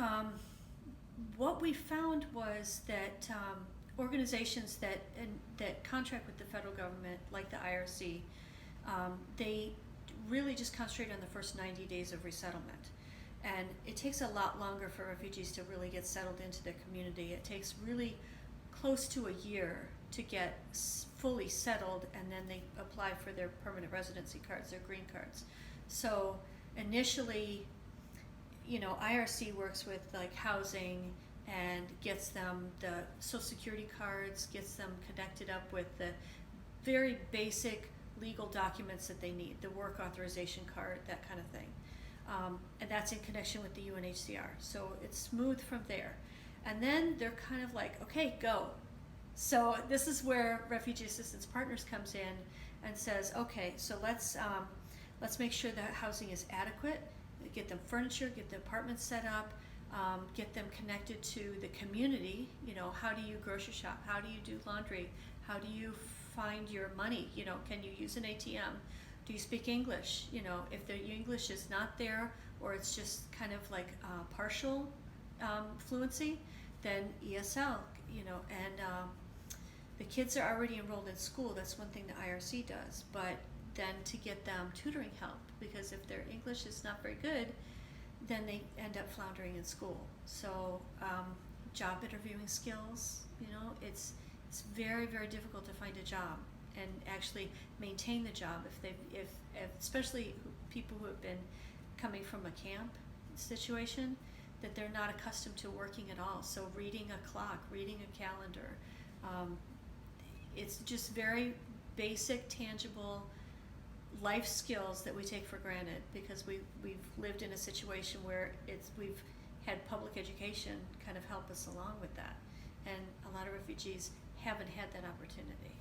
um, what we found was that organizations that contract with the federal government, like the IRC, they really just concentrate on the first 90 days of resettlement. And it takes a lot longer for refugees to really get settled into their community. It takes really close to a year to get fully settled, and then they apply for their permanent residency cards, their green cards. So initially, IRC works with like housing and gets them the social security cards, gets them connected up with the very basic legal documents that they need, the work authorization card, that kind of thing. And that's in connection with the UNHCR. So it's smooth from there. And then they're kind of like, okay, go. So this is where Refugee Assistance Partners comes in and says, okay, so let's make sure that housing is adequate, get them furniture, get the apartments set up, get them connected to the community. How do you grocery shop? How do you do laundry? How do you find your money? Can you use an ATM? Do you speak English? If the English is not there, or it's just kind of like partial fluency, then ESL, and the kids are already enrolled in school. That's one thing the IRC does, but then to get them tutoring help, because if their English is not very good, then they end up floundering in school. So job interviewing skills, it's very, very difficult to find a job and actually maintain the job if especially people who have been coming from a camp situation, that they're not accustomed to working at all. So reading a clock, reading a calendar, it's just very basic, tangible life skills that we take for granted because we've lived in a situation where we've had public education kind of help us along with that, and a lot of refugees haven't had that opportunity.